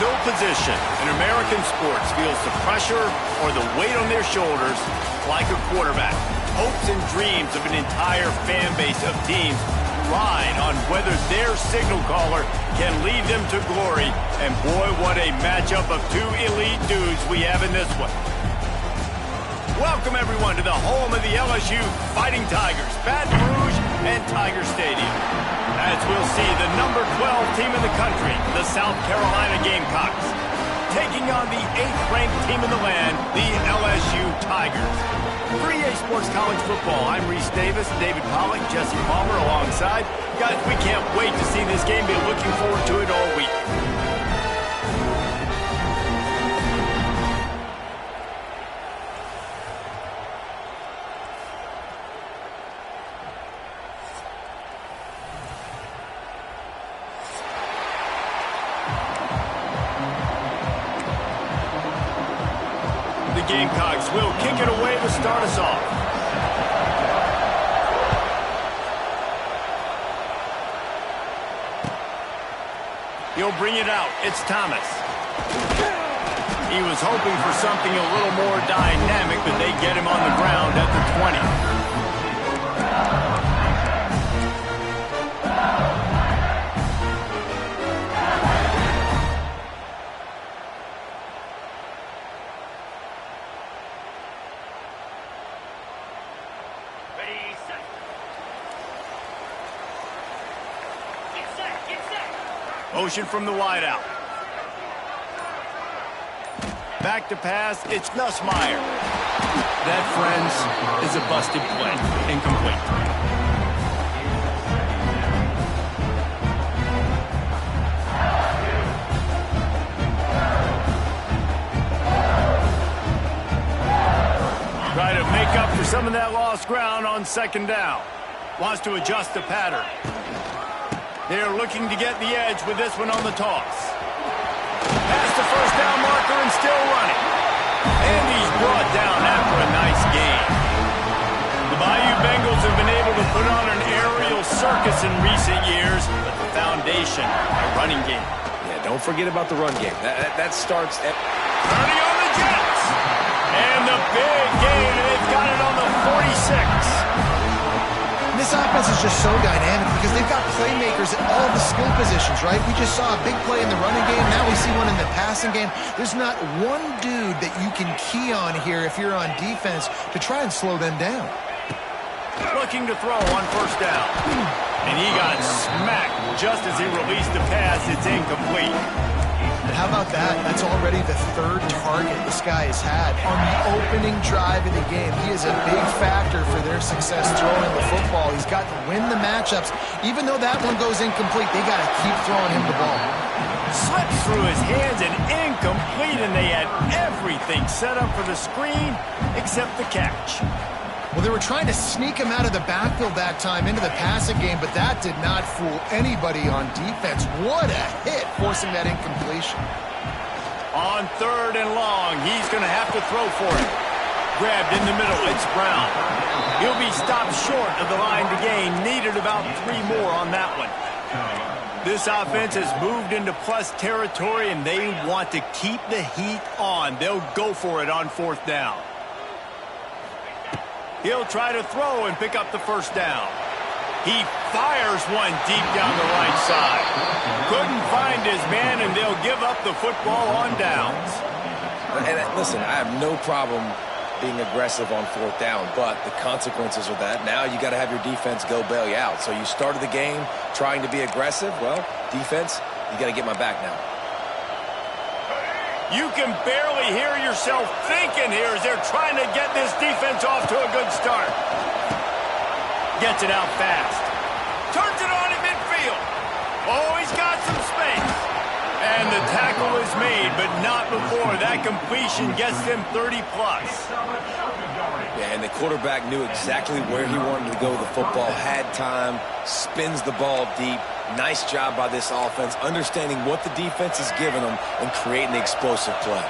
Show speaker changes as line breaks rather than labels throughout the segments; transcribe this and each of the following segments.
No position in American sports feels the pressure or the weight on their shoulders like a quarterback. Hopes and dreams of an entire fan base of teams ride on whether their signal caller can lead them to glory. And boy, what a matchup of two elite dudes we have in this one. Welcome, everyone, to the home of the LSU Fighting Tigers, Baton Rouge and Tiger Stadium. As we'll see, the number 12 team in the country, the South Carolina Gamecocks, taking on the 8th-ranked team in the land, the LSU Tigers. For EA Sports College Football, I'm Reese Davis, David Pollack, Jesse Palmer alongside. Guys, we can't wait to see this game. Be looking forward to it all week. Gamecocks will kick it away to start us off. He'll bring it out. It's Thomas. He was hoping for something a little more dynamic, but they get him on the ground at the 20. Motion from the wideout. Back to pass, it's Nussmeier. That, friends, is a busted play. Incomplete. Try to make up for some of that lost ground on second down. Wants to adjust the pattern. They're looking to get the edge with this one on the toss. Past the first down marker and still running. And he's brought down after a nice gain. The Bayou Bengals have been able to put on an aerial circus in recent years, but the foundation, a running game.
Yeah, don't forget about the run game. That starts at...
Turning on the Jets. And the big gain, and they've got it on the 46.
This offense is just so dynamic because they've got playmakers at all the skill positions, right? We just saw a big play in the running game. Now we see one in the passing game. There's not one dude that you can key on here if you're on defense to try and slow them down.
Looking to throw on first down. And he got smacked just as he released the pass. It's incomplete.
How about that? That's already the third target this guy has had on the opening drive of the game. He is a big factor for their success throwing the football. He's got to win the matchups. Even though that one goes incomplete, they got to keep throwing him the ball.
Slips through his hands and incomplete, and they had everything set up for the screen except the catch.
Well, they were trying to sneak him out of the backfield that time into the passing game, but that did not fool anybody on defense. What a hit, forcing that incompletion.
On third and long, he's going to have to throw for it. Grabbed in the middle, it's Brown. He'll be stopped short of the line to gain. Needed about 3 more on that one. This offense has moved into plus territory, and they want to keep the heat on. They'll go for it on fourth down. He'll try to throw and pick up the first down. He fires one deep down the right side. Couldn't find his man, and they'll give up the football on downs.
And listen, I have no problem being aggressive on fourth down, but the consequences are that now you got to have your defense go bail you out. So you started the game trying to be aggressive. Well, defense, you got to get my back now.
You can barely hear yourself thinking here as they're trying to get this defense off to a good start. Gets it out fast. Turns it on in midfield. Oh, he's got some space. And the tackle is made, but not before that completion gets them 30-plus.
Yeah, and the quarterback knew exactly where he wanted to go with the football, had time, spins the ball deep. Nice job by this offense, understanding what the defense is giving them and creating the explosive play.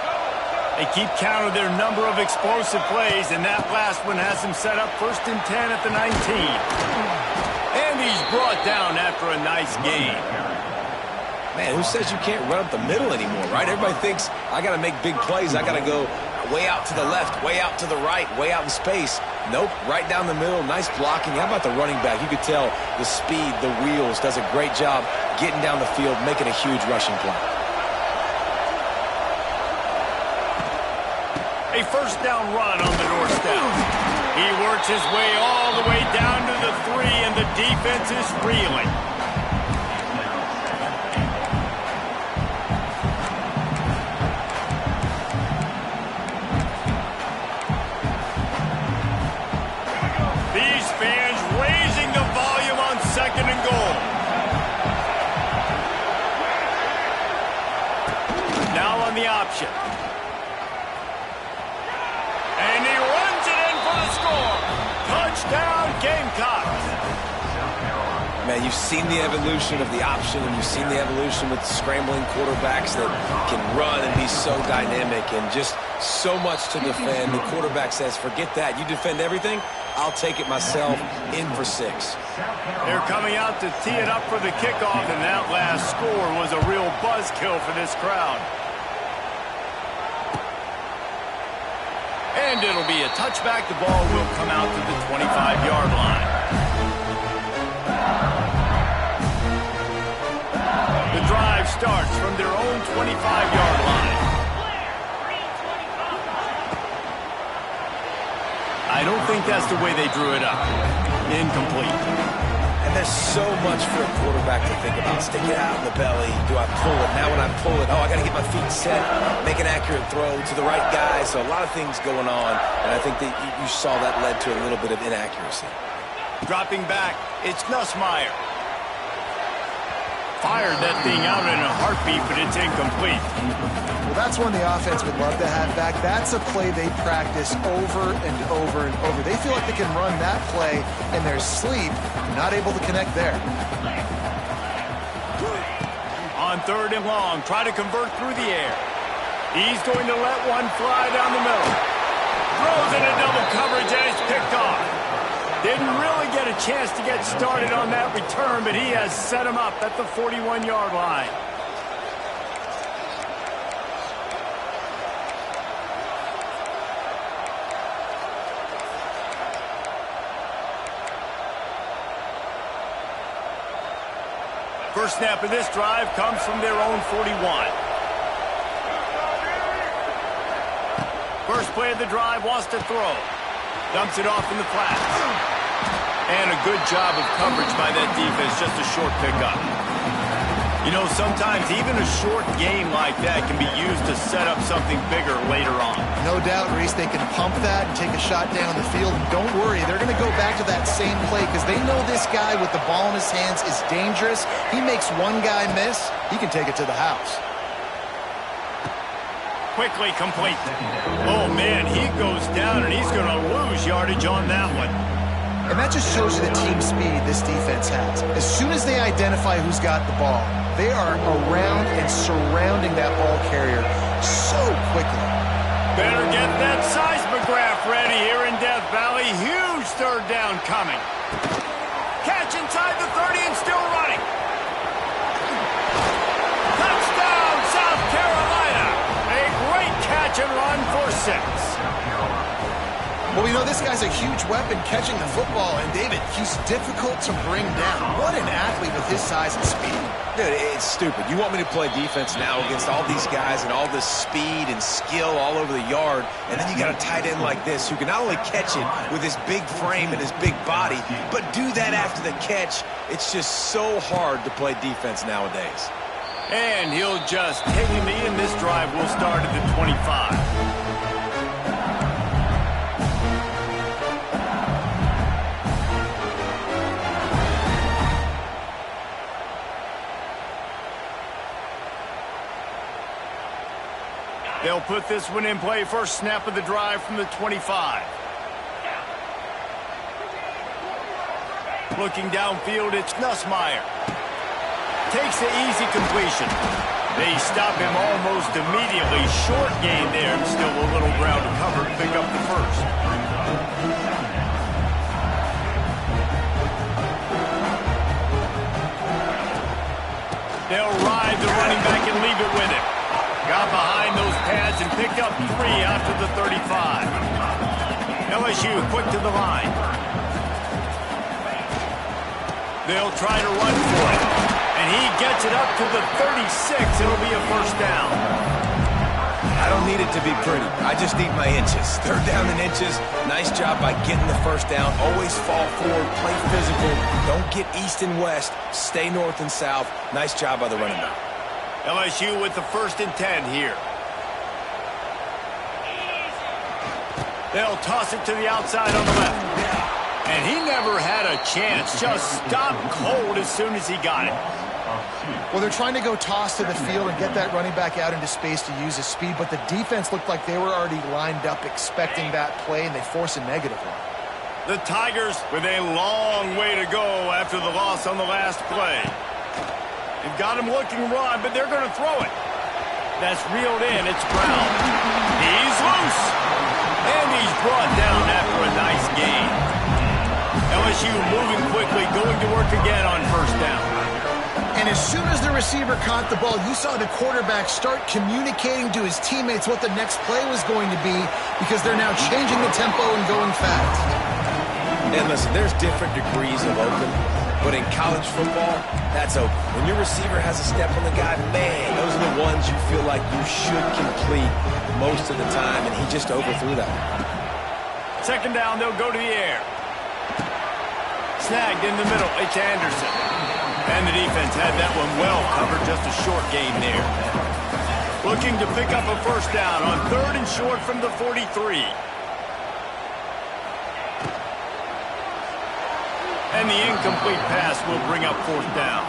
They keep count of their number of explosive plays, and that last one has them set up 1st and 10 at the 19. And he's brought down after a nice gain.
Man, who says you can't run up the middle anymore, right? Everybody thinks I got to make big plays. I got to go way out to the left, way out to the right, way out in space. Nope, right down the middle. Nice blocking. How about the running back? You could tell the speed, the wheels, does a great job getting down the field, making a huge rushing play.
A first down run on the doorstep. He works his way all the way down to the 3, and the defense is reeling. These fans raising the volume on 2nd and goal. Now on the option. And he runs it in for the score. Touchdown, Gamecocks.
Man, you've seen the evolution of the option, and you've seen the evolution with scrambling quarterbacks that can run and be so dynamic and just so much to defend. The quarterback says, forget that. You defend everything, I'll take it myself. In for 6.
They're coming out to tee it up for the kickoff, and that last score was a real buzzkill for this crowd. And it'll be a touchback. The ball will come out to the 25-yard line. The drive starts from their own 25-yard line. I don't think that's the way they drew it up. Incomplete.
And there's so much for a quarterback to think about. Stick it out in the belly. Do I pull it? Now when I pull it, I got to get my feet set, make an accurate throw to the right guy. So a lot of things going on, and I think that you saw that led to a little bit of inaccuracy.
Dropping back, it's Nussmeier. Fired that thing out in a heartbeat, but it's incomplete.
Well, that's one the offense would love to have back. That's a play they practice over and over and over. They feel like they can run that play in their sleep, not able to connect there.
On 3rd and long, try to convert through the air. He's going to let one fly down the middle. Throws into double coverage, and it's picked off. Didn't really get a chance to get started on that return, but he has set him up at the 41-yard line. First snap of this drive comes from their own 41. First play of the drive, wants to throw. Dumps it off in the flats. And a good job of coverage by that defense, just a short pickup. You know, sometimes even a short game like that can be used to set up something bigger later on.
No doubt, Reese, they can pump that and take a shot down the field. And don't worry, they're going to go back to that same play because they know this guy with the ball in his hands is dangerous. He makes one guy miss, he can take it to the house.
Quickly complete. Oh, man, he goes down, and he's going to lose yardage on that one.
And that just shows you the team speed this defense has. As soon as they identify who's got the ball, they are around and surrounding that ball carrier so quickly.
Better get that seismograph ready here in Death Valley. Huge 3rd down coming. Catch inside the 30 and still running. Touchdown, South Carolina. A great catch and run for 6.
Well, we know this guy's a huge weapon catching the football, and David, he's difficult to bring down. What an athlete with his size and speed.
Dude, it's stupid. You want me to play defense now against all these guys and all this speed and skill all over the yard, and then you got a tight end like this who can not only catch it with his big frame and his big body, but do that after the catch. It's just so hard to play defense nowadays.
And he'll just take the knee, and this drive will start at the 25. They'll put this one in play. First snap of the drive from the 25. Looking downfield, it's Nussmeier. Takes the easy completion. They stop him almost immediately. Short gain there, and still a little ground to cover to pick up the first. They'll ride the and leave it with him. Got behind those pads and picked up 3 after the 35. LSU quick to the line. They'll try to run for it. And he gets it up to the 36. It'll be a first down.
I don't need it to be pretty. I just need my inches. Third down and inches. Nice job by getting the first down. Always fall forward, play physical. Don't get east and west. Stay north and south. Nice job by the running back.
LSU with the 1st and 10 here. They'll toss it to the outside on the left. And he never had a chance. Just stopped cold as soon as he got it.
Well, they're trying to go toss to the field and get that running back out into space to use his speed, but the defense looked like they were already lined up expecting that play, and they force a negative one.
The Tigers with a long way to go after the loss on the last play. They've got him looking run, but they're going to throw it. That's reeled in. It's Brown. He's loose. And he's brought down after a nice gain. LSU moving quickly, going to work again on first down.
And as soon as the receiver caught the ball, you saw the quarterback start communicating to his teammates what the next play was going to be because they're now changing the tempo and going fast.
And listen, there's different degrees of open, but in college football, that's open. When your receiver has a step on the guy, man, those are the ones you feel like you should complete most of the time, and he just overthrew that.
Second down, they'll go to the air. Snagged in the middle, it's Anderson. And the defense had that one well covered, just a short gain there. Looking to pick up a first down on 3rd and short from the 43. And the incomplete pass will bring up 4th down.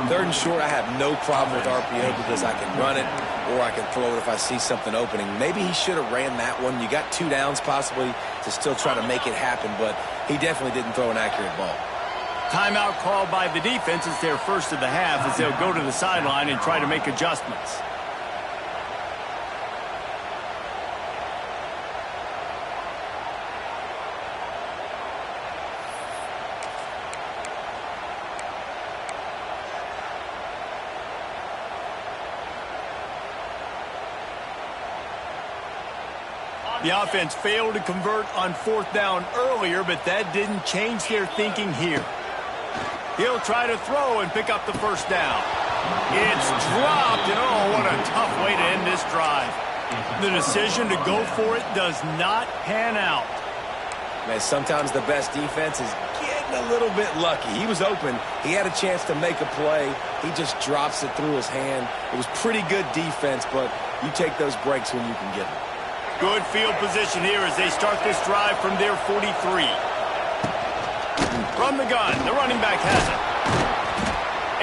3rd and short, I have no problem with RPO because I can run it or I can throw it if I see something opening. Maybe he should have ran that one. You got 2 downs possibly to still try to make it happen, but he definitely didn't throw an accurate ball.
Timeout called by the defense. It's their first of the half as they'll go to the sideline and try to make adjustments. The offense failed to convert on 4th down earlier, but that didn't change their thinking here. He'll try to throw and pick up the first down. It's dropped, and oh, what a tough way to end this drive. The decision to go for it does not pan out.
Man, sometimes the best defense is getting a little bit lucky. He was open. He had a chance to make a play. He just drops it through his hand. It was pretty good defense, but you take those breaks when you can get them.
Good field position here as they start this drive from their 43. From the gun, the running back has it.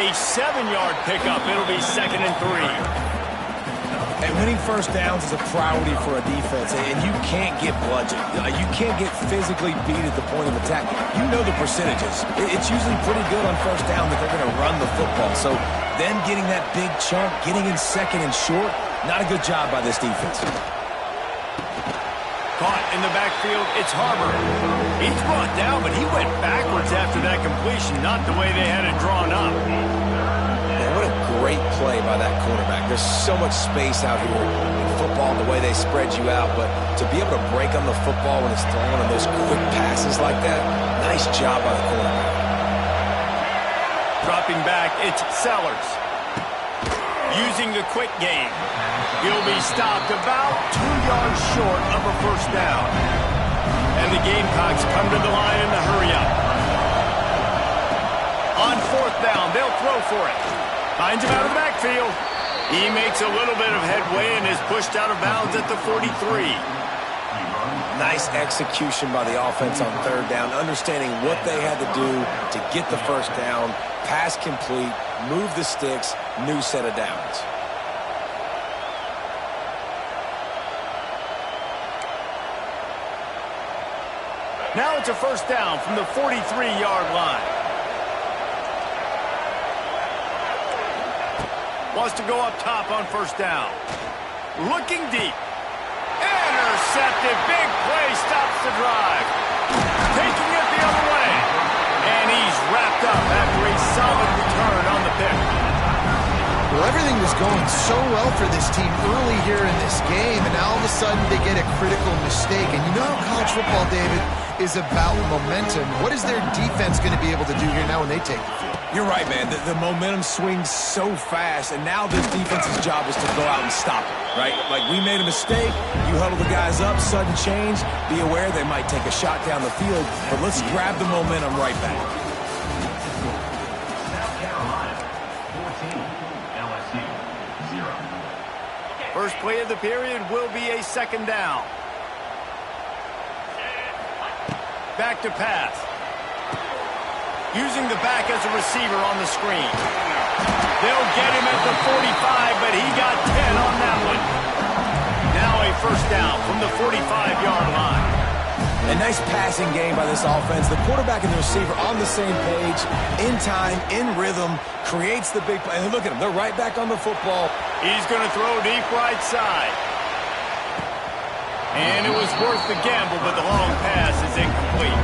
A 7-yard pickup. It'll be 2nd and 3.
And winning first downs is a priority for a defense, and you can't get bludgeoned. You can't get physically beat at the point of attack. You know the percentages. It's usually pretty good on first down that they're going to run the football. So then getting that big chunk, getting in 2nd and short, not a good job by this defense.
Caught in the backfield, it's Harbor. He's brought down, but he went backwards after that completion, not the way they had it drawn up.
Man, what a great play by that cornerback. There's so much space out here in football, the way they spread you out, but to be able to break on the football when it's thrown on those quick passes like that, nice job by the cornerback.
Dropping back, it's Sellers. Using the quick game. He'll be stopped about 2 yards short of a first down. And the Gamecocks come to the line in the hurry up. On 4th down, they'll throw for it. Finds him out of the backfield. He makes a little bit of headway and is pushed out of bounds at the 43.
Nice execution by the offense on 3rd down, understanding what they had to do to get the first down, pass complete, move the sticks, new set of downs.
Now it's a first down from the 43-yard line. Wants to go up top on first down. Looking deep. Intercepted. Big play stops the drive. Taking it the other way. And he's wrapped up after a solid return on the pick.
Well, everything was going so well for this team early here in this game, and now all of a sudden they get a critical mistake. And you know how college football, David, is about momentum. What is their defense going to be able to do here now when they take the field?
You're right, man. The momentum swings so fast, and now this defense's job is to go out and stop it, right? Like, we made a mistake, you huddle the guys up, sudden change, be aware they might take a shot down the field, but let's grab the momentum right back.
First play of the period will be a second down. Back to pass. Using the back as a receiver on the screen. They'll get him at the 45, but he got 10 on that one. Now a first down from the 45-yard line.
A nice passing game by this offense. The quarterback and the receiver on the same page, in time, in rhythm, creates the big play. And look at them. They're right back on the football.
He's going to throw deep right side. And it was worth the gamble, but the long pass is incomplete.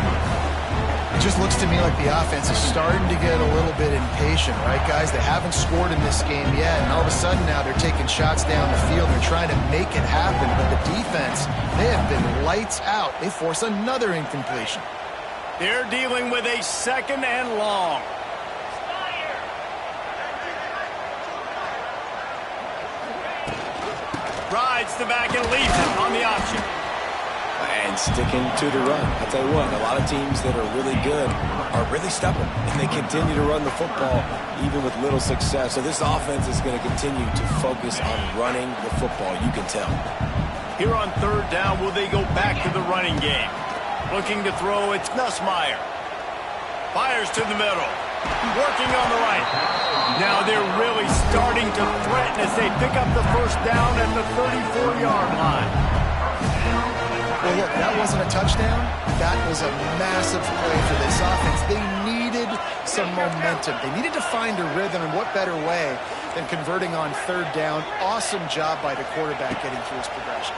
It just looks to me like the offense is starting to get a little bit impatient, right, guys? They haven't scored in this game yet, and all of a sudden now they're taking shots down the field. They're trying to make it happen, but the defense, they have been lights out. They force another incompletion.
They're dealing with a second and long. Rides the back and leaves it on the option.
And sticking to the run. I'll tell you what, a lot of teams that are really good are really stubborn, and they continue to run the football even with little success. So this offense is going to continue to focus on running the football, you can tell.
Here on third down, will they go back to the running game? Looking to throw, it's Nussmeier. Fires to the middle. Working on the right. Now they're really starting to threaten as they pick up the first down at the 34-yard line.
Well, look, that wasn't a touchdown. That was a massive play for this offense. They needed some momentum. They needed to find a rhythm, and what better way than converting on third down. Awesome job by the quarterback getting through his progression.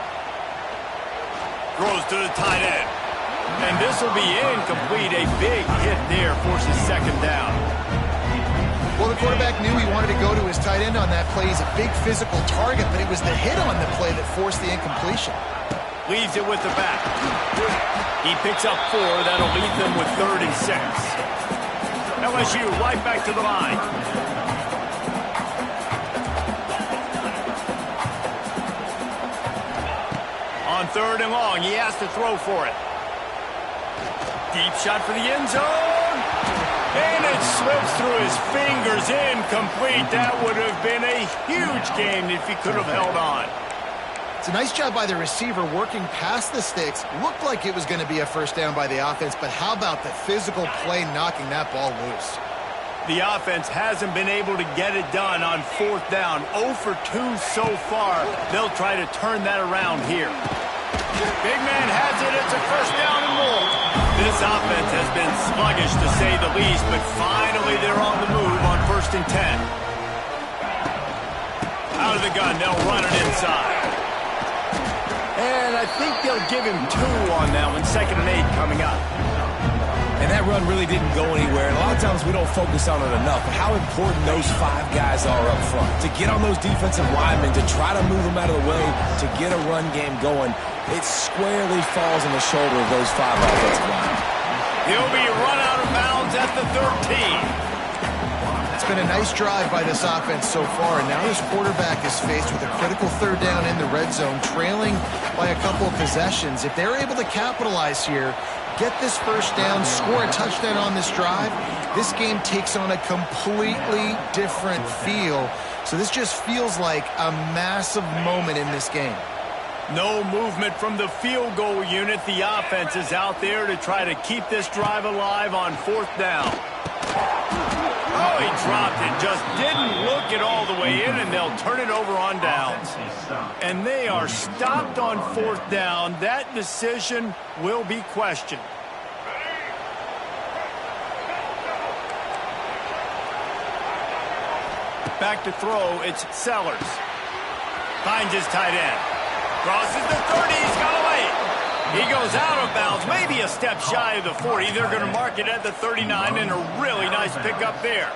Throws to the tight end. And this will be incomplete. A big hit there forces second down.
Well, the quarterback knew he wanted to go to his tight end on that play. He's a big physical target, but it was the hit on the play that forced the incompletion.
Leaves it with the back. He picks up 4. That'll leave them with 3rd and 6. LSU right back to the line. On 3rd and long, he has to throw for it. Deep shot for the end zone. And it slips through his fingers. Incomplete. That would have been a huge game if he could have held on.
It's a nice job by the receiver working past the sticks. Looked like it was going to be a first down by the offense, but how about the physical play knocking that ball loose?
The offense hasn't been able to get it done on 4th down. 0 for 2 so far. They'll try to turn that around here. Big man has it. It's a first down and more. This offense has been sluggish to say the least, but finally they're on the move on 1st and 10. Out of the gun, they'll run it inside. And I think they'll give him 2 on that one. 2nd and 8 coming up.
And that run really didn't go anywhere. And a lot of times we don't focus on it enough. But how important those 5 guys are up front. To get on those defensive linemen, to try to move them out of the way, to get a run game going, it squarely falls on the shoulder of those 5 offensive linemen.
He'll be run out of bounds at the 13.
It's been a nice drive by this offense so far, and now his quarterback is faced with a critical 3rd down in the red zone, trailing by a couple of possessions. If they're able to capitalize here, get this first down, score a touchdown on this drive, this game takes on a completely different feel. So this just feels like a massive moment in this game.
No movement from the field goal unit. The offense is out there to try to keep this drive alive on 4th down. Oh, he dropped it. Just didn't look it all the way in, and they'll turn it over on downs. And they are stopped on 4th down. That decision will be questioned. Back to throw, it's Sellers. Finds his tight end. Crosses the 30, he's got away. He goes out of bounds, maybe a step shy of the 40. They're going to mark it at the 39, and a really nice pickup there.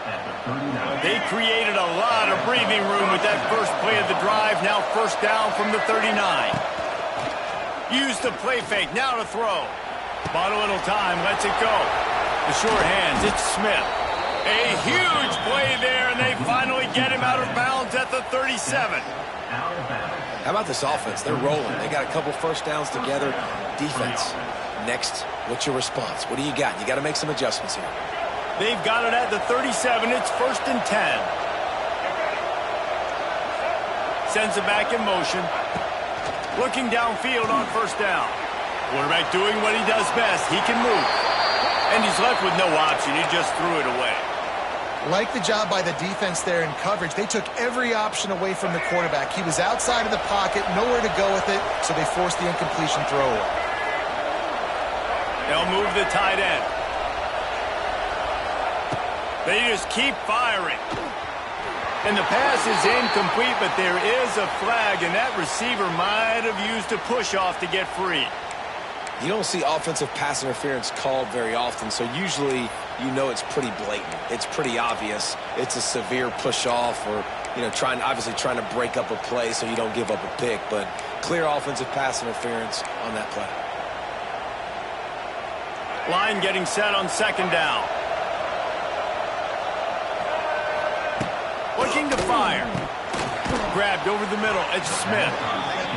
They created a lot of breathing room with that first play of the drive. Now first down from the 39. Use the play fake, now to throw. Bought a little time, lets it go. The short hands, it's Smith. A huge play there, and they finally get him out of bounds at the 37.
How about this offense? They're rolling. They got a couple first downs together. Defense. Next, what's your response? What do you got? You got to make some adjustments here.
They've got it at the 37. It's first and 10. Sends it back in motion. Looking downfield on first down. Quarterback doing what he does best. He can move. And he's left with no option. He just threw it away.
Like the job by the defense there in coverage. They took every option away from the quarterback. He was outside of the pocket, nowhere to go with it, so they forced the incompletion throw away.
They'll move the tight end. They just keep firing. And the pass is incomplete, but there is a flag, and that receiver might have used a push-off to get free.
You don't see offensive pass interference called very often, so usually you know it's pretty blatant. It's pretty obvious. It's a severe push-off or, obviously trying to break up a play so you don't give up a pick, but clear offensive pass interference on that play.
Line getting set on second down. Looking to fire. Grabbed over the middle. It's Smith.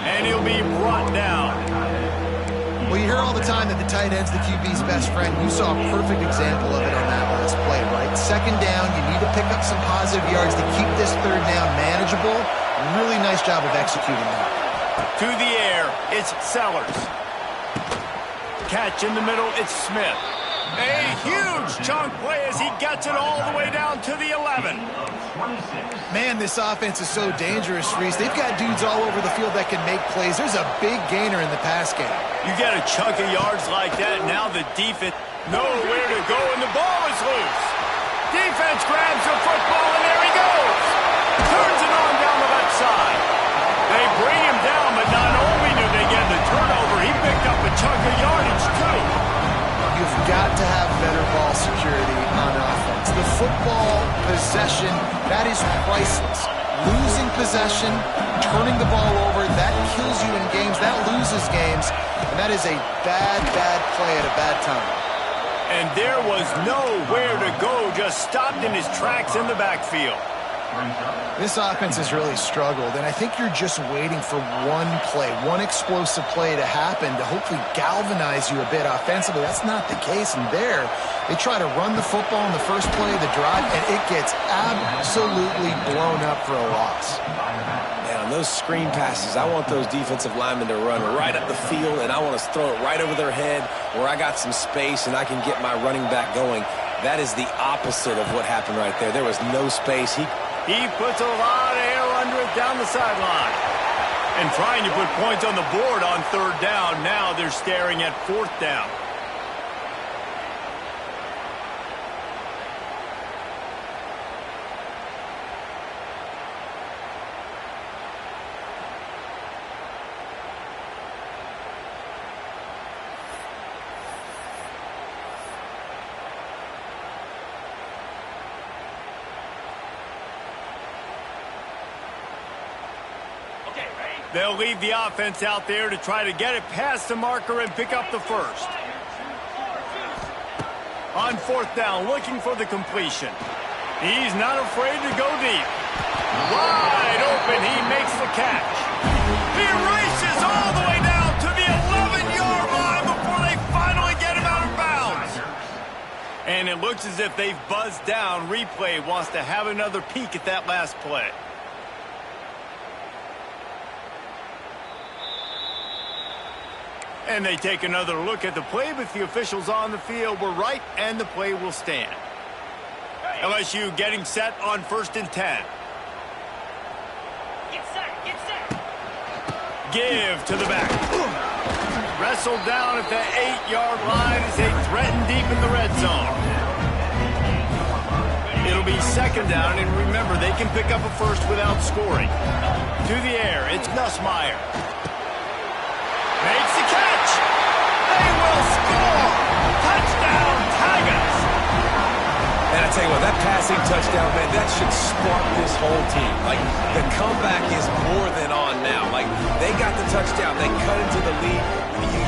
And he'll be brought down.
Well, you hear all the time that the tight end's the QB's best friend. You saw a perfect example of it on that last play, right? Second down, you need to pick up some positive yards to keep this third down manageable. Really nice job of executing that.
To the air, it's Sellers. Catch in the middle, it's Smith. A huge chunk play as he gets it all the way down to the 11.
Man, this offense is so dangerous, Reese. They've got dudes all over the field that can make plays. There's a big gainer in the pass game.
You get a chunk of yards like that, now the defense nowhere to go, and the ball is loose. Defense grabs the football, and there he goes. Turns it on down the left side. They bring him down, but not only do they get the turnover, he picked up a chunk of yardage, too.
You've got to have better ball security on offense. The football possession, that is priceless. Losing possession, turning the ball over, that kills you in games, that loses games, and that is a bad, bad play at a bad time.
And there was nowhere to go, just stopped in his tracks in the backfield.
This offense has really struggled, and I think you're just waiting for one play, one explosive play to happen to hopefully galvanize you a bit offensively. That's not the case, and there they try to run the football in the first play of the drive, and it gets absolutely blown up for a loss.
Man, on those screen passes, I want those defensive linemen to run right up the field, and I want to throw it right over their head where I got some space and I can get my running back going. That is the opposite of what happened right there. There was no space.
He puts a lot of air under it down the sideline. And trying to put points on the board on third down. Now they're staring at fourth down. They'll leave the offense out there to try to get it past the marker and pick up the first. On fourth down, looking for the completion. He's not afraid to go deep. Wide open, he makes the catch. He races all the way down to the 11-yard line before they finally get him out of bounds. And it looks as if they've buzzed down. Replay wants to have another peek at that last play. And they take another look at the play, but the officials on the field were right, and the play will stand. LSU getting set on first and 10.
Get set, get set.
Give to the back. Wrestled down at the 8-yard line as they threaten deep in the red zone. It'll be second down, and remember, they can pick up a first without scoring. To the air, it's Nussmeier. Makes the catch.
tell you what, that passing touchdown, man, that should spark this whole team. Like, the comeback is more than on now. Like, they got the touchdown. They cut into the lead.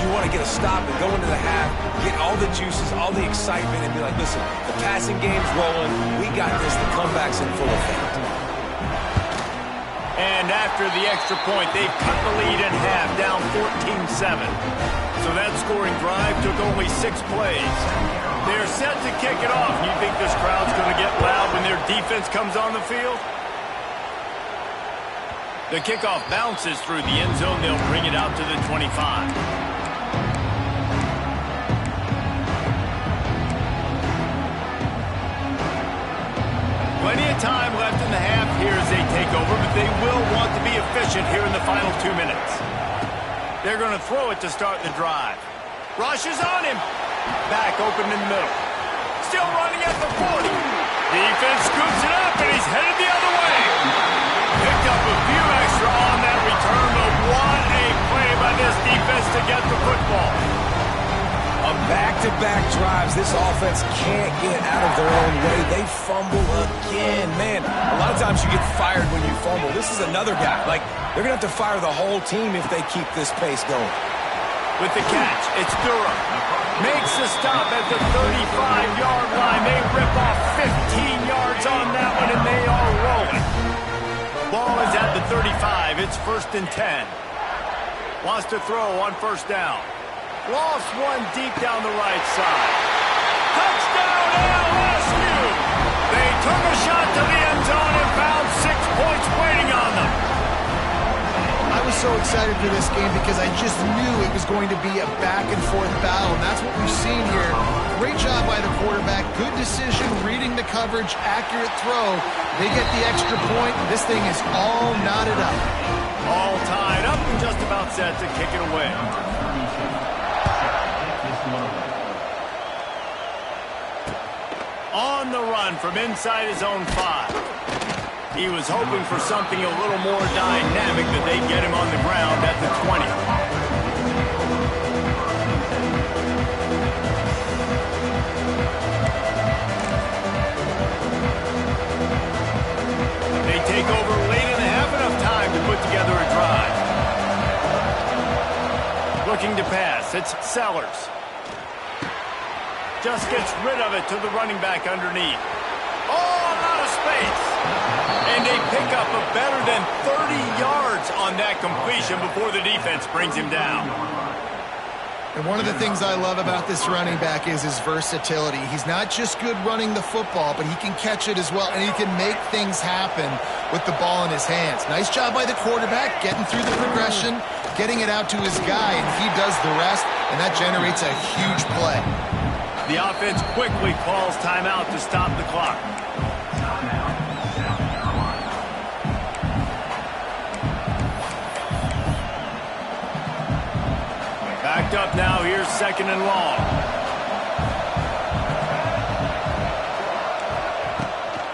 You want to get a stop and go into the half, get all the juices, all the excitement, and be like, listen, the passing game's rolling. We got this. The comeback's in full effect.
And after the extra point, they cut the lead in half, down 14-7. So that scoring drive took only 6 plays. They're set to kick it off. You think this crowd's going to get loud when their defense comes on the field? The kickoff bounces through the end zone. They'll bring it out to the 25. Plenty of time left in the half here as they take over, but they will want to be efficient here in the final 2 minutes. They're going to throw it to start the drive. Rush is on him. Back open in the middle. Still running at the 40. Defense scoops it up, and he's headed the other way. Picked up a few extra on that return, but what a play by this defense to get the football.
Back-to-back drives. This offense can't get out of their own way. They fumble again. Man, a lot of times you get fired when you fumble. This is another guy. Like, they're going to have to fire the whole team if they keep this pace going.
With the catch, it's Durham. Makes the stop at the 35-yard line. They rip off 15 yards on that one, and they are rolling. Ball is at the 35. It's 1st and 10. Wants to throw on 1st down. Lost one deep down the right side. Touchdown, LSU! They took a shot to the end zone and found 6 points waiting on them.
I was so excited for this game because I just knew it was going to be a back-and-forth battle, and that's what we've seen here. Great job by the quarterback. Good decision, reading the coverage, accurate throw. They get the extra point, and this thing is all knotted up.
All tied up and just about set to kick it away. On the run from inside his own 5. He was hoping for something a little more dynamic, but they get him on the ground at the 20. They take over late in the half, enough time to put together a drive. Looking to pass, it's Sellers. Just gets rid of it to the running back underneath. All out of space. And they pick up a better than 30 yards on that completion before the defense brings him down.
And one of the things I love about this running back is his versatility. He's not just good running the football, but he can catch it as well, and he can make things happen with the ball in his hands. Nice job by the quarterback, getting through the progression, getting it out to his guy, and he does the rest, and that generates a huge play.
The offense quickly calls timeout to stop the clock. Backed up now. Here's 2nd and long.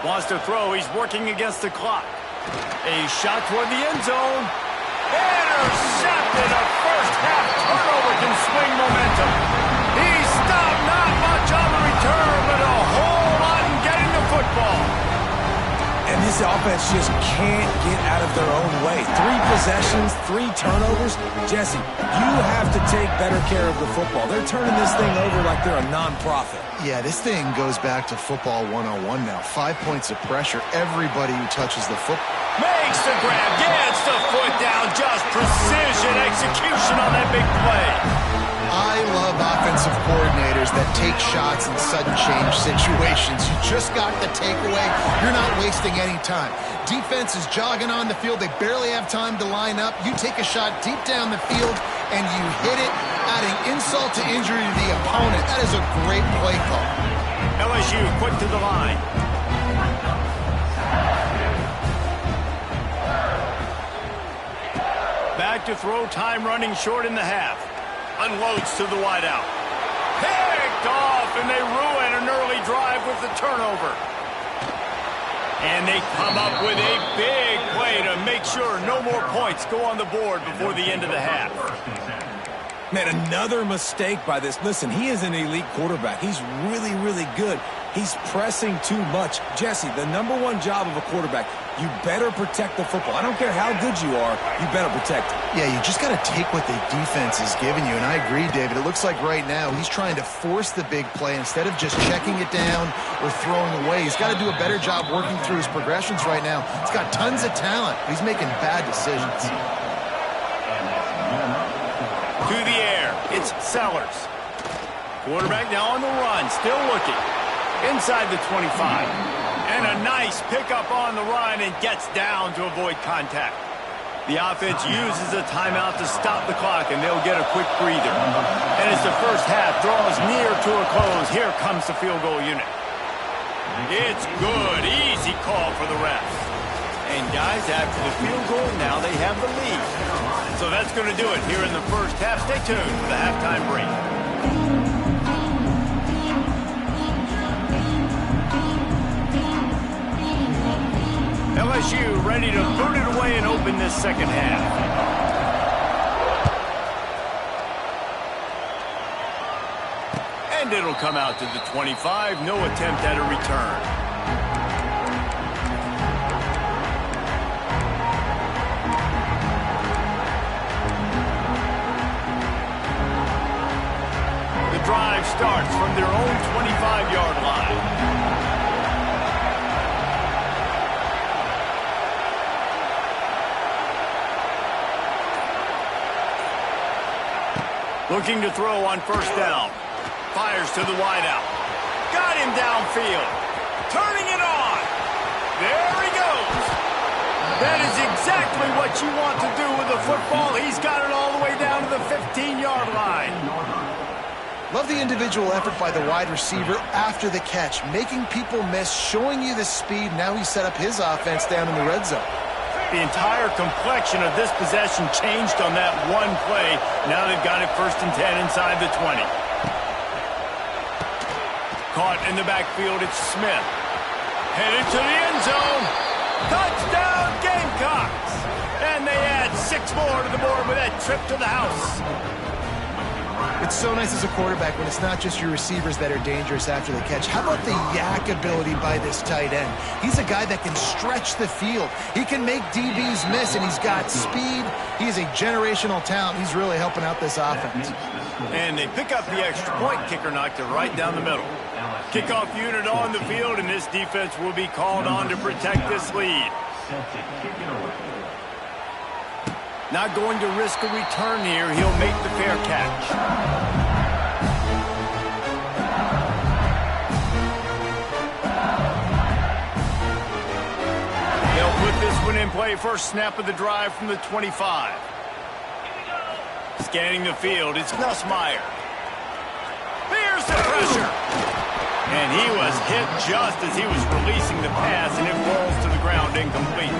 Wants to throw. He's working against the clock. A shot toward the end zone. Intercepted. A first-half turnover can swing momentum. He stopped. Not much on the return, but a whole lot in getting the football.
And this offense just can't get out of their own way. 3 possessions, 3 turnovers. Jesse, you have to take better care of the football. They're turning this thing over like they're a non-profit.
Yeah, this thing goes back to football 101 now. 5 points of pressure. Everybody who touches the football.
Makes the grab, gets the foot down. Just precision execution on that big play.
I love offensive coordinators that take shots in sudden change situations. You just got the takeaway. You're not wasting any time. Defense is jogging on the field. They barely have time to line up. You take a shot deep down the field, and you hit it, adding insult to injury to the opponent. That is a great play call.
LSU quick to the line. Back to throw, time running short in the half. Unloads to the wideout. Picked off, and they ruin an early drive with the turnover. And they come up with a big play to make sure no more points go on the board before the end of the half.
Man, another mistake by this. Listen, he is an elite quarterback. He's really, really good. He's pressing too much. Jesse, the #1 job of a quarterback, you better protect the football. I don't care how good you are, you better protect it.
Yeah, you just got to take what the defense is giving you, and I agree, David. It looks like right now he's trying to force the big play instead of just checking it down or throwing away. He's got to do a better job working through his progressions right now. He's got tons of talent. He's making bad decisions.
To the air, it's Sellers. Quarterback now on the run, still looking. Inside the 25. And a nice pickup on the run and gets down to avoid contact. The offense uses a timeout to stop the clock, and they'll get a quick breather. And as the first half draws near to a close, here comes the field goal unit. It's good. Easy call for the refs. And guys, after the field goal, now they have the lead. So that's going to do it here in the first half. Stay tuned for the halftime break. LSU ready to boot it away and open this second half. And it'll come out to the 25. No attempt at a return. The drive starts from their own 25-yard line. Looking to throw on first down. Fires to the wideout. Got him downfield. Turning it on. There he goes. That is exactly what you want to do with a football. He's got it all the way down to the 15-yard line.
Love the individual effort by the wide receiver after the catch, making people miss, showing you the speed. Now he set up his offense down in the red zone.
The entire complexion of this possession changed on that one play. Now they've got it 1st and 10 inside the 20. Caught in the backfield, it's Smith. Headed to the end zone. Touchdown, Gamecocks! And they add 6 more to the board with that trip to the house.
It's so nice as a quarterback when it's not just your receivers that are dangerous after the catch. How about the yak ability by this tight end? He's a guy that can stretch the field. He can make DBs miss, and he's got speed. He's a generational talent. He's really helping out this offense.
And they pick up the extra point. Kicker knocked it right down the middle. Kickoff unit on the field, and this defense will be called on to protect this lead. Not going to risk a return here. He'll make the fair catch. They'll put this one in play. First snap of the drive from the 25. Scanning the field, it's Nussmeier. There's the pressure. And he was hit just as he was releasing the pass, and it falls to the ground incomplete.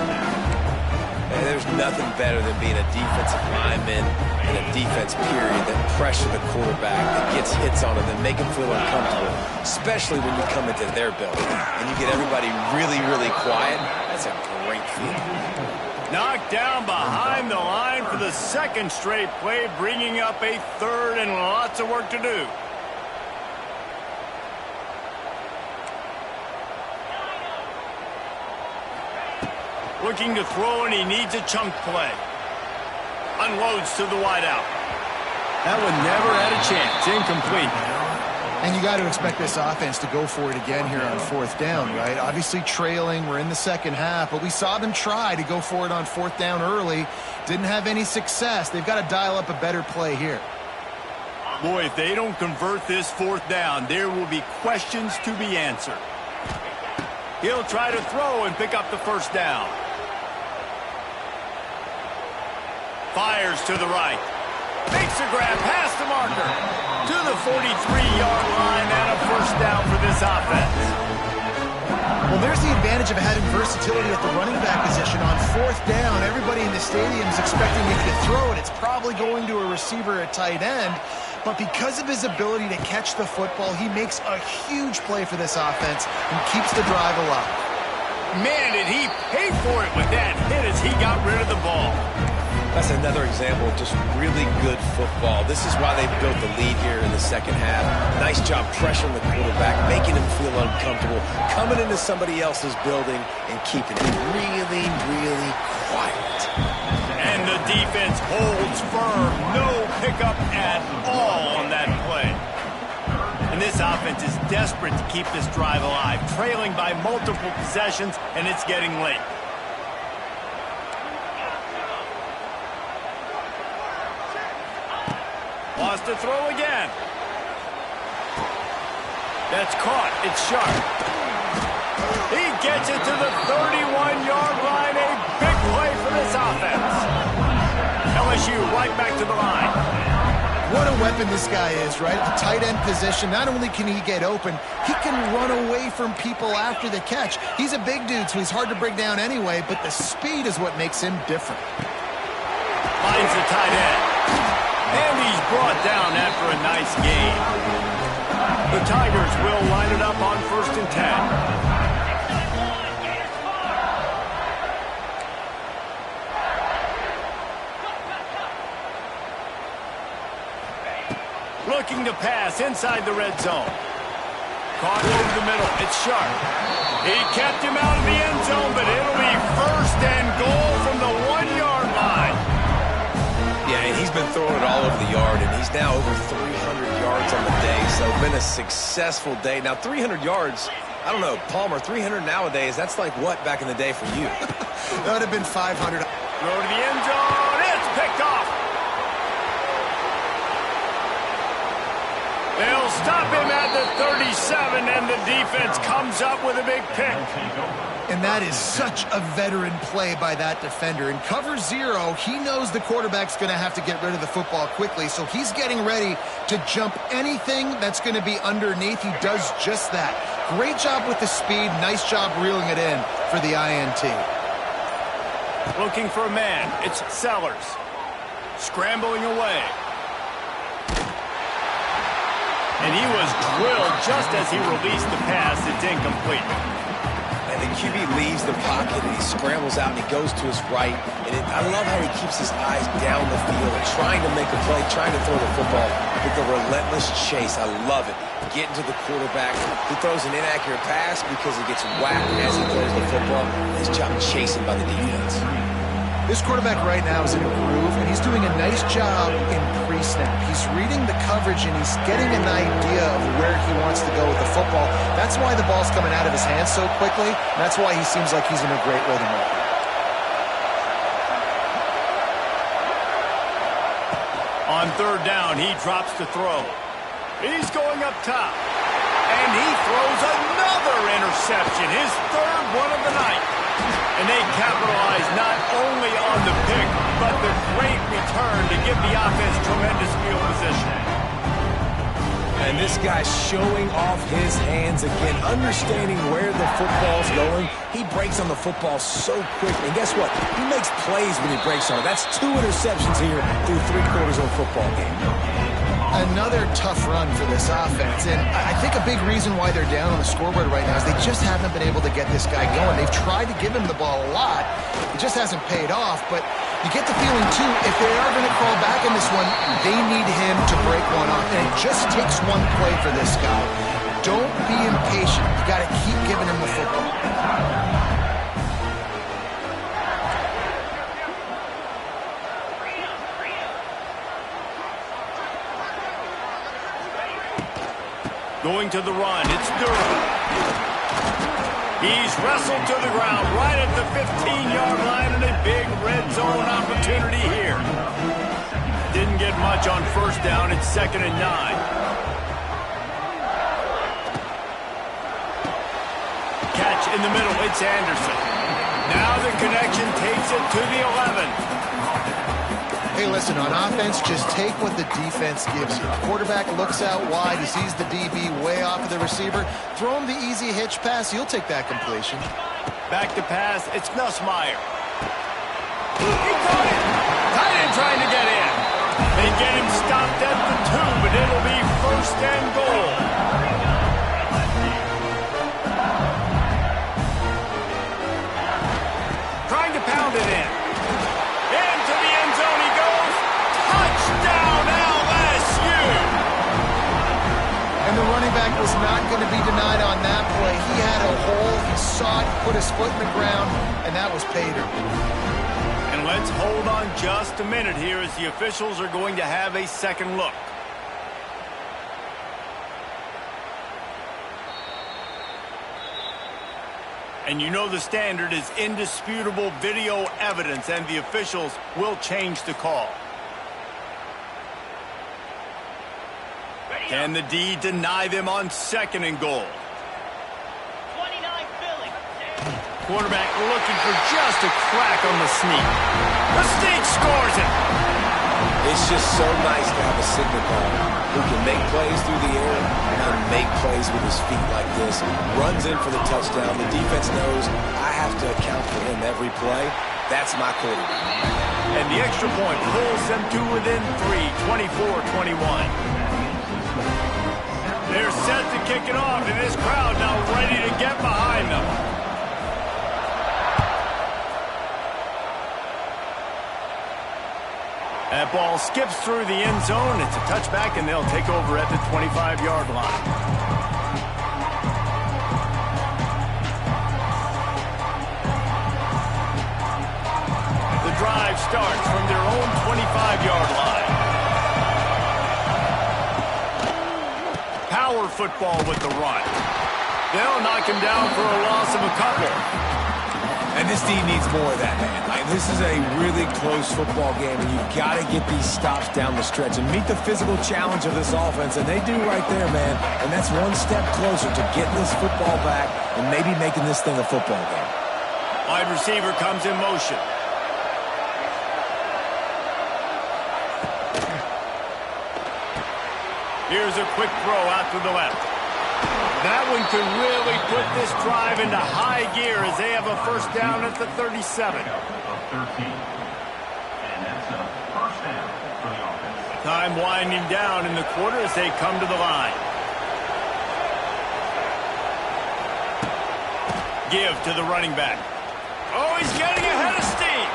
And there's nothing better than being a defensive lineman in a defense period that pressure the quarterback, that gets hits on him, that make him feel uncomfortable, especially when you come into their building and you get everybody really, really quiet. That's a great feeling.
Knocked down behind the line for the second straight play, bringing up a third and lots of work to do. Looking to throw, and he needs a chunk play. Unloads to the wideout. That one never had a chance. Incomplete.
And you got to expect this offense to go for it again here on 4th down, right? Obviously trailing. We're in the second half, but we saw them try to go for it on 4th down early. Didn't have any success. They've got to dial up a better play here.
Boy, if they don't convert this 4th down, there will be questions to be answered. He'll try to throw and pick up the first down. Fires to the right. Makes a grab past the marker. To the 43-yard line and a first down for this offense.
Well, there's the advantage of having versatility at the running back position. On 4th down, everybody in the stadium is expecting him to throw it. It's probably going to a receiver at tight end. But because of his ability to catch the football, he makes a huge play for this offense and keeps the drive alive.
Man, did he pay for it with that hit as he got rid of the ball.
That's another example of just really good football. This is why they built the lead here in the second half. Nice job pressuring the quarterback, making him feel uncomfortable, coming into somebody else's building and keeping it really, really quiet.
And the defense holds firm. No pickup at all on that play. And this offense is desperate to keep this drive alive, trailing by multiple possessions, and it's getting late. Wants to throw again. That's caught. It's sharp. He gets it to the 31-yard line. A big play for this offense. LSU right back to the line.
What a weapon this guy is, right? At the tight end position, not only can he get open, he can run away from people after the catch. He's a big dude, so he's hard to bring down anyway, but the speed is what makes him different.
Finds the tight end. And he's brought down after a nice gain. The Tigers will line it up on 1st and 10. Looking to pass inside the red zone. Caught over the middle. It's sharp. He kept him out of the end zone, but it'll be 1st and goal from the 1-yard line.
Yeah, and he's been throwing it all over the yard, and he's now over 300 yards on the day, so been a successful day. Now, 300 yards, I don't know, Palmer, 300 nowadays, that's like what back in the day for you?
That would have been 500.
Throw to the end zone. It's picked off. They'll stop him at the 37, and the defense comes up with a big pick.
And that is such a veteran play by that defender. In cover 0, he knows the quarterback's going to have to get rid of the football quickly, so he's getting ready to jump anything that's going to be underneath. He does just that. Great job with the speed. Nice job reeling it in for the INT.
Looking for a man. It's Sellers. Scrambling away. And he was drilled just as he released the pass. It's incomplete.
And the QB leaves the pocket, and he scrambles out, and he goes to his right. And I love how he keeps his eyes down the field, trying to make a play, trying to throw the football with a relentless chase. I love it. Getting to the quarterback. He throws an inaccurate pass because he gets whacked as he throws the football. His job chasing by the defense.
This quarterback right now is in a groove, and he's doing a nice job in pre-snap. He's reading the coverage, and he's getting an idea of where he wants to go with the football. That's why the ball's coming out of his hands so quickly. That's why he seems like he's in a great rhythm right now.
On 3rd down, he drops to throw. He's going up top. And he throws another interception, his 3rd one of the night. And they capitalize not only on the pick, but the great return to give the offense tremendous field position.
And this guy's showing off his hands again, understanding where the football's going. He breaks on the football so quick. And guess what? He makes plays when he breaks on it. That's 2 interceptions here through 3/4 of a football game.
Another tough run for this offense, and I think a big reason why they're down on the scoreboard right now is they just haven't been able to get this guy going. They've tried to give him the ball a lot. It just hasn't paid off, but you get the feeling, too, if they are going to crawl back in this one, they need him to break one off, and it just takes one play for this guy. Don't be impatient. You got to keep giving him the football.
Going to the run, it's Durham. He's wrestled to the ground right at the 15-yard line, and a big red zone opportunity here. Didn't get much on 1st down. It's 2nd and 9. Catch in the middle. It's Anderson. Now the connection takes it to the 11.
Hey, listen, on offense, just take what the defense gives you. Quarterback looks out wide. He sees the DB way off of the receiver. Throw him the easy hitch pass. He'll take that completion.
Back to pass. It's Nussmeier. He caught it. Tight end trying to get in. They get him stopped at the 2, but it'll be 1st and goal. Trying to pound it in. Into the end zone.
quarterback was not going to be denied on that play. He had a hole, he saw it, put his foot in the ground, and that was pay dirt.
And let's hold on just a minute here as the officials are going to have a second look. And you know the standard is indisputable video evidence, and the officials will change the call. Can the D deny them on second and goal?
29 Philly.
Quarterback looking for just a crack on the sneak. The sneak scores it.
It's just so nice to have a signal caller who can make plays through the air and make plays with his feet like this. Runs in for the touchdown. The defense knows I have to account for him every play. That's my quarterback.
And the extra point pulls them to within 3, 24-21. They're set to kick it off, and this crowd now ready to get behind them. That ball skips through the end zone. It's a touchback, and they'll take over at the 25-yard line. The drive starts from their own 25-yard line. Power football with the run. They'll knock him down for a loss of a couple.
And this team needs more of that, man. This is a really close football game, and you've got to get these stops down the stretch and meet the physical challenge of this offense, and they do right there, man. And that's one step closer to getting this football back and maybe making this thing a football game.
Wide receiver comes in motion. Here's a quick throw out to the left. That one could really put this drive into high gear as they have a first down at the 37. Time winding down in the quarter as they come to the line. Give to the running back. Oh, he's getting ahead of steam.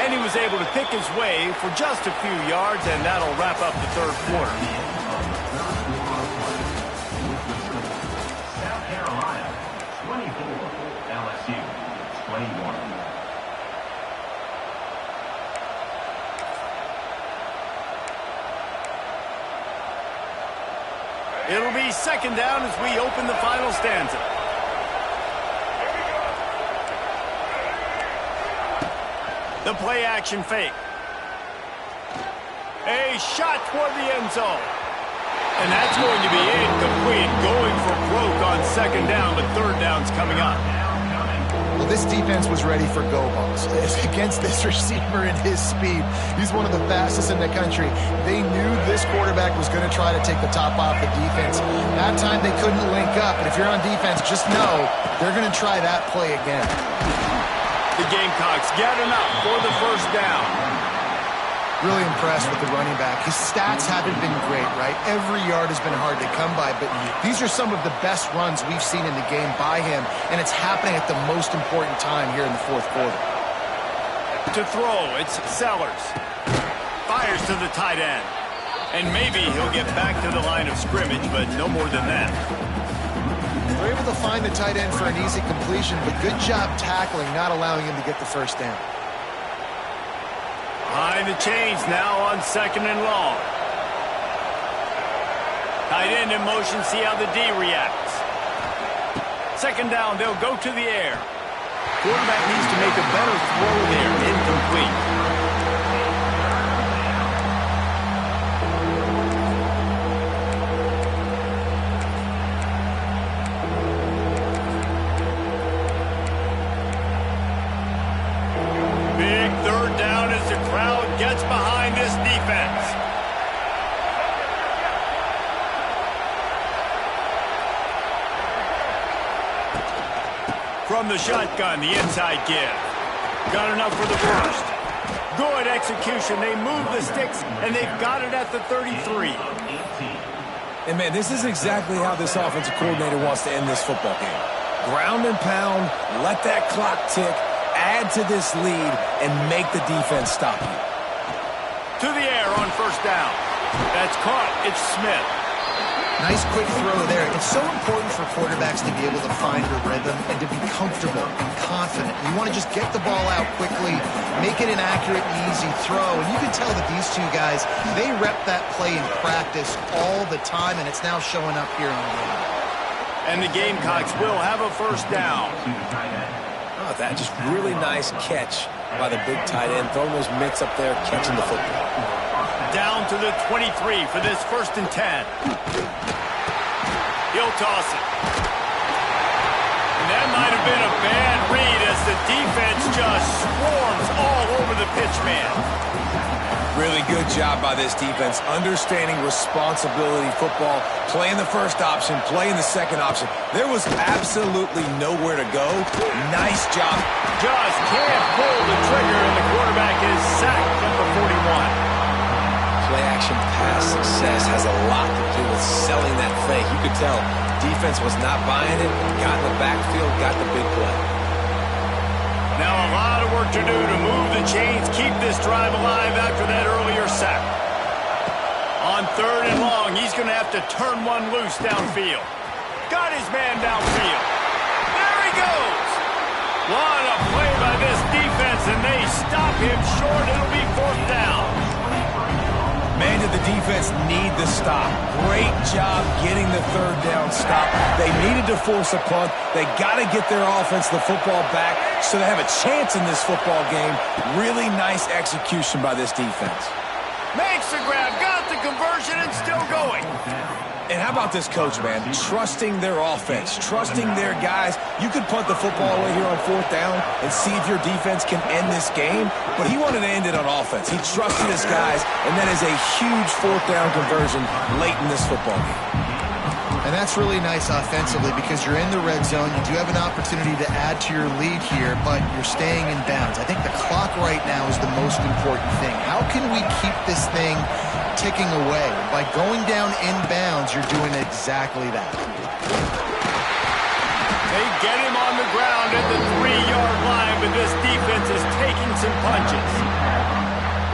And he was able to pick his way for just a few yards, and that'll wrap up the third quarter. It'll be second down as we open the final stanza. The play action fake. A shot toward the end zone. And that's going to be incomplete. Going for broke on second down, but third down's coming up.
Well, this defense was ready for go balls. Against this receiver and his speed, he's one of the fastest in the country. They knew this quarterback was going to try to take the top off the defense. That time they couldn't link up, and if you're on defense, just know they're going to try that play again.
The Gamecocks get enough for the first down.
Really impressed with the running back. His stats haven't been great, right? Every yard has been hard to come by, but these are some of the best runs we've seen in the game by him, and it's happening at the most important time here in the fourth quarter.
To throw, it's Sellers. Fires to the tight end. And maybe he'll get back to the line of scrimmage, but no more than that.
They're able to find the tight end for an easy completion, but good job tackling, not allowing him to get the first down.
Behind the chains now on second and long. Tight end in motion, see how the D reacts. Second down, they'll go to the air. Quarterback needs to make a better throw there, incomplete. Big third down as the crowd gets behind this defense. From the shotgun, the inside give. Got enough for the first. Good execution. They move the sticks, and they've got it at the 33.
And, man, this is exactly how this offensive coordinator wants to end this football game. Ground and pound, let that clock tick, add to this lead, and make the defense stop you.
To the air on first down. That's caught. It's Smith.
Nice quick throw there. It's so important for quarterbacks to be able to find a rhythm and to be comfortable and confident. You want to just get the ball out quickly, make it an accurate and easy throw. And you can tell that these two guys, they rep that play in practice all the time, and it's now showing up here on the game.
And the Gamecocks will have a first down.
Oh, that just really nice catch by the big tight end, throwing those mitts up there, catching the football.
Down to the 23 for this 1st and 10. He'll toss it. And that might have been a bad read as the defense just swarms all over the pitch man.
Really good job by this defense, understanding responsibility football, playing the first option, playing the second option. There was absolutely nowhere to go. Nice job.
Just can't pull the trigger, and the quarterback is sacked at the 41.
Play-action pass success has a lot to do with selling that fake. You could tell defense was not buying it, got in the backfield, got the big play.
Now a lot of work to do to move the chains, keep this drive alive after that earlier sack. On 3rd and long, he's going to have to turn one loose downfield. Got his man downfield. There he goes. What a play by this defense, and they stop him short. It'll be 4th down.
Man, did the defense need the stop. Great job getting the 3rd down stop. They needed to force a punt. They got to get their offense the football back so they have a chance in this football game. Really nice execution by this defense.
Makes the grab, got the conversion, and still going.
And how about this coach, man? Trusting their offense, trusting their guys. You could punt the football away here on 4th down and see if your defense can end this game, but he wanted to end it on offense. He trusted his guys, and that is a huge 4th down conversion late in this football game.
And that's really nice offensively because you're in the red zone. You do have an opportunity to add to your lead here, but you're staying in bounds. I think the clock right now is the most important thing. How can we keep this thing ticking away? By going down in bounds, you're doing exactly that.
They get him on the ground at the 3-yard line, but this defense is taking some punches.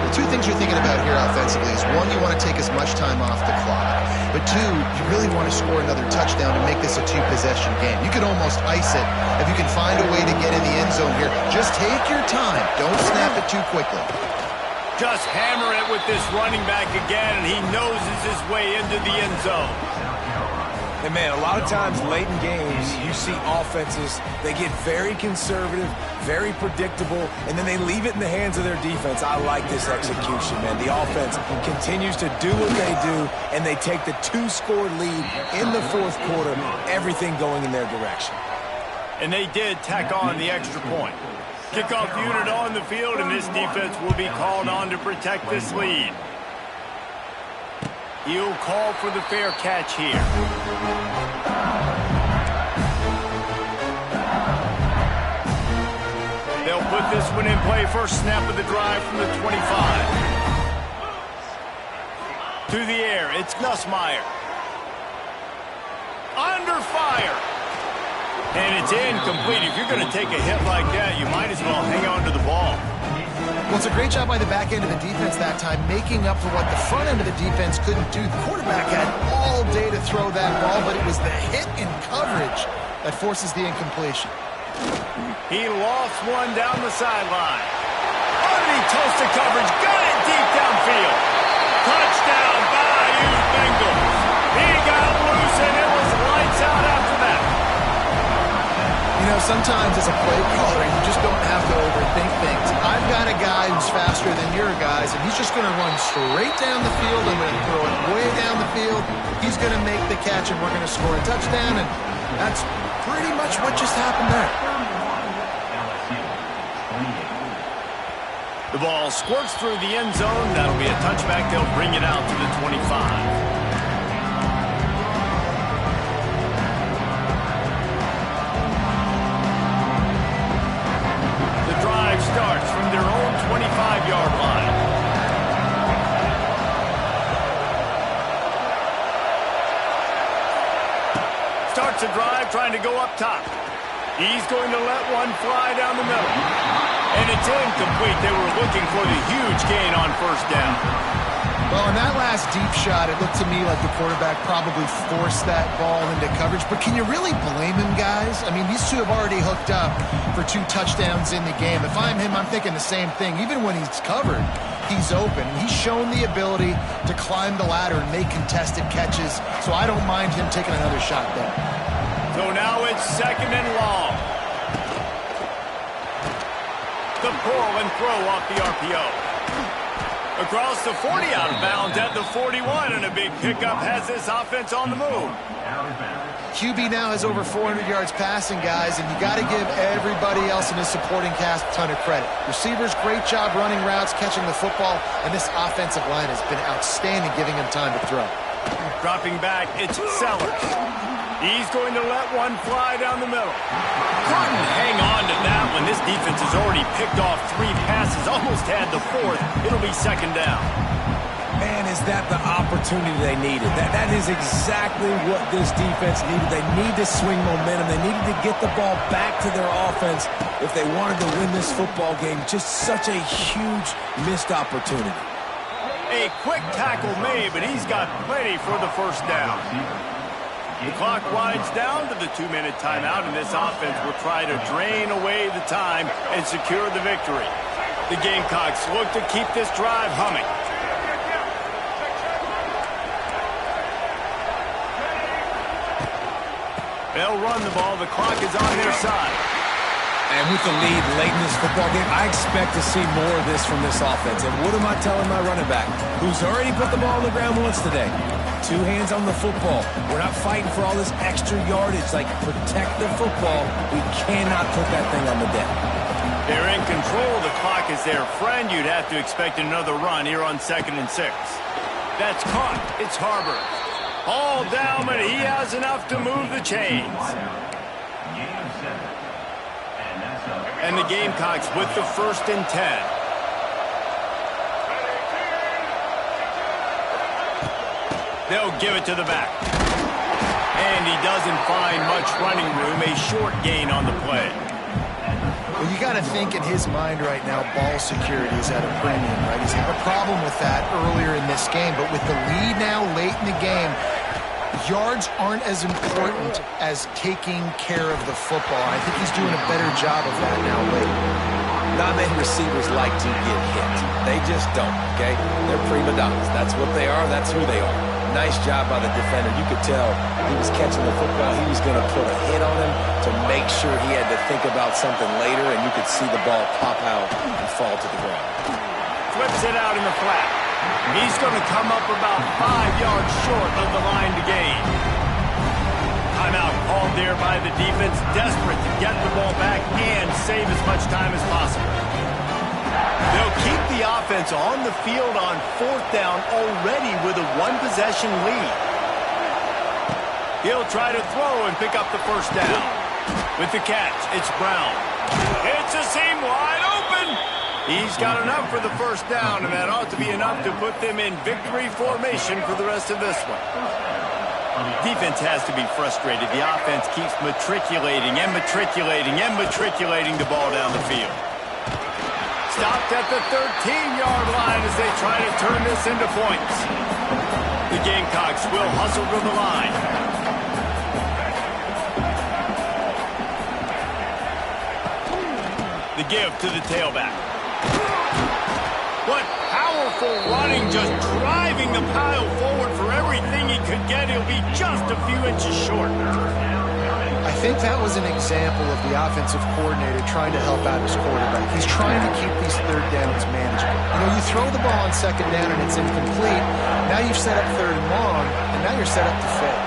The two things you're thinking about here offensively is, one, you want to take as much time off the clock, but two, you really want to score another touchdown and make this a 2-possession game. You could almost ice it if you can find a way to get in the end zone here. Just take your time. Don't snap it too quickly.
Just hammer it with this running back again, and he noses his way into the end zone.
And, man, a lot of times late in games, you see offenses, they get very conservative, very predictable, and then they leave it in the hands of their defense. I like this execution, man. The offense continues to do what they do, and they take the 2-score lead in the 4th quarter, everything going in their direction.
And they did tack on the extra point. Kickoff unit on the field, and this defense will be called on to protect this lead. He'll call for the fair catch here. They'll put this one in play. First snap of the drive from the 25. Through the air, it's Nussmeier. Under fire. And it's incomplete. If you're going to take a hit like that, you might as well hang on to the ball.
Well, it's a great job by the back end of the defense that time, making up for what the front end of the defense couldn't do. The quarterback had all day to throw that ball, but it was the hit in coverage that forces the incompletion.
He lost one down the sideline. Underneath toasted coverage, got it deep downfield. Touchdown, Bayou Bengals. He got loose, and it was lights out after that.
You know, sometimes as a play caller, you just don't have to overthink things. I've got a guy who's faster than your guys, and he's just going to run straight down the field. I'm going to throw it way down the field. He's going to make the catch, and we're going to score a touchdown, and that's pretty much what just happened there.
The ball squirts through the end zone. That'll be a touchback. They'll bring it out to the 25. Starts from their own 25-yard line. Starts a drive trying to go up top. He's going to let one fly down the middle. And it's incomplete. They were looking for the huge gain on first down.
Well, in that last deep shot, it looked to me like the quarterback probably forced that ball into coverage. But can you really blame him, guys? I mean, these two have already hooked up for 2 touchdowns in the game. If I'm him, I'm thinking the same thing. Even when he's covered, he's open. He's shown the ability to climb the ladder and make contested catches. So I don't mind him taking another shot there.
So now it's 2nd and long. The pull and throw off the RPO. Across the 40, out of bounds at the 41, and a big pickup has this offense on the move.
QB now has over 400 yards passing, guys, and you got to give everybody else in his supporting cast a ton of credit. Receivers, great job running routes, catching the football, and this offensive line has been outstanding, giving him time to throw.
Dropping back, it's Sellers. He's going to let one fly down the middle. Couldn't hang on to that one. This defense has already picked off 3 passes, almost had the 4th. It'll be 2nd down.
Man, is that the opportunity they needed? That is exactly what this defense needed. They need to swing momentum. They needed to get the ball back to their offense if they wanted to win this football game. Just such a huge missed opportunity.
A quick tackle made, but he's got plenty for the 1st down. The clock winds down to the 2-minute timeout, and this offense will try to drain away the time and secure the victory. The Gamecocks look to keep this drive humming. They'll run the ball. The clock is on their side.
And with the lead late in this football game, I expect to see more of this from this offense. And what am I telling my running back, who's already put the ball on the ground once today? 2 hands on the football. We're not fighting for all this extra yardage. Like, protect the football. We cannot put that thing on the deck.
They're in control. The clock is their friend. You'd have to expect another run here on 2nd and 6. That's caught. It's Harbor. All down, but he has enough to move the chains. And the Gamecocks with the 1st and 10. They'll give it to the back. And he doesn't find much running room. A short gain on the play.
Well, you got to think in his mind right now, ball security is at a premium, right? He's had a problem with that earlier in this game, but with the lead now late in the game, yards aren't as important as taking care of the football. And I think he's doing a better job of that now late.
Not many receivers like to get hit. They just don't, okay? They're prima donnas. That's what they are. That's who they are. Nice job by the defender. You could tell he was catching the football. He was going to put a hit on him to make sure he had to think about something later, and you could see the ball pop out and fall to the ground.
Flips it out in the flat. He's going to come up about 5 yards short of the line to gain. Timeout called there by the defense, desperate to get the ball back and save as much time as possible. They'll keep the offense on the field on 4th down already with a 1-possession lead. He'll try to throw and pick up the 1st down. With the catch, it's Brown. It's a seam wide open. He's got enough for the 1st down, and that ought to be enough to put them in victory formation for the rest of this one. Defense has to be frustrated. The offense keeps matriculating and matriculating and matriculating the ball down the field. Stopped at the 13-yard line as they try to turn this into points. The Gamecocks will hustle to the line. The give to the tailback. What powerful running, just driving the pile forward for everything he could get. He'll be just a few inches short.
I think that was an example of the offensive coordinator trying to help out his quarterback. He's trying to keep these 3rd downs manageable. You know, you throw the ball on 2nd down and it's incomplete. Now you've set up 3rd and long, and now you're set up to fail.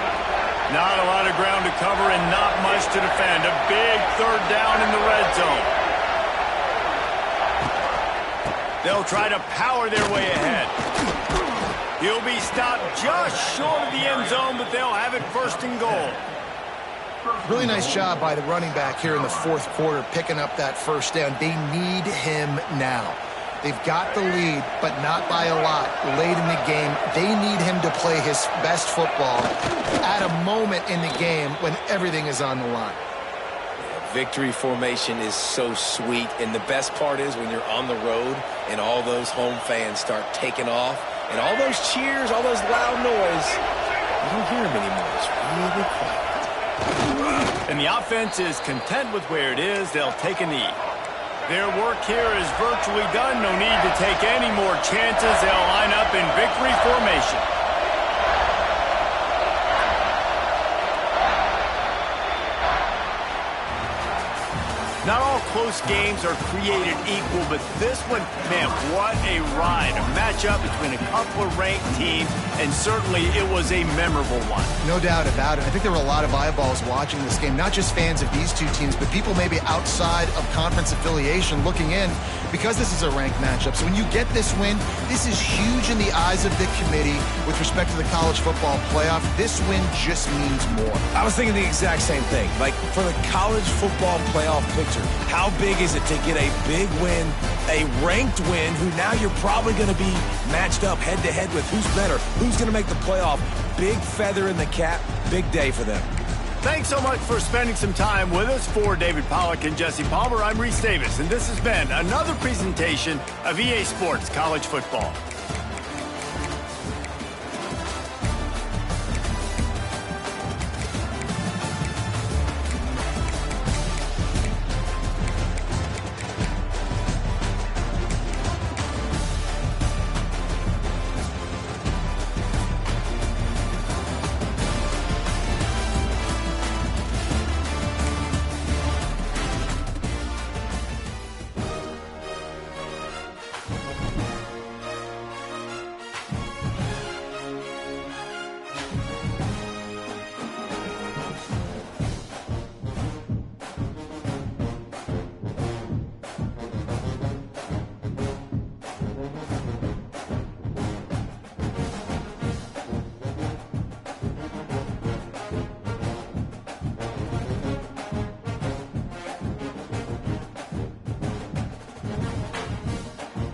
Not a lot of ground to cover and not much to defend. A big 3rd down in the red zone. They'll try to power their way ahead. He'll be stopped just short of the end zone, but they'll have it 1st and goal.
Really nice job by the running back here in the 4th quarter, picking up that 1st down. They need him now. They've got the lead, but not by a lot late in the game. They need him to play his best football at a moment in the game when everything is on the line.
Victory formation is so sweet, and the best part is when you're on the road and all those home fans start taking off, And all those cheers, all those loud noise, you don't hear them anymore. It's really quiet.
And the offense is content with where it is. They'll take a knee. Their work here is virtually done. No need to take any more chances. They'll line up in victory formation. Not all close games are created equal, but this one, man, what a ride. A matchup between a couple of ranked teams, and certainly it was a memorable one.
No doubt about it. I think there were a lot of eyeballs watching this game, not just fans of these two teams, but people maybe outside of conference affiliation looking in because this is a ranked matchup. So when you get this win, this is huge in the eyes of the committee with respect to the college football playoff. This win just means more.
I was thinking the exact same thing. Like, for the college football playoff picture, how big is it to get a big win, a ranked win, who now you're probably going to be matched up head-to-head with who's better, who's going to make the playoff. Big feather in the cap, big day for them.
Thanks so much for spending some time with us. For David Pollack and Jesse Palmer, I'm Reese Davis, and this has been another presentation of EA Sports College Football.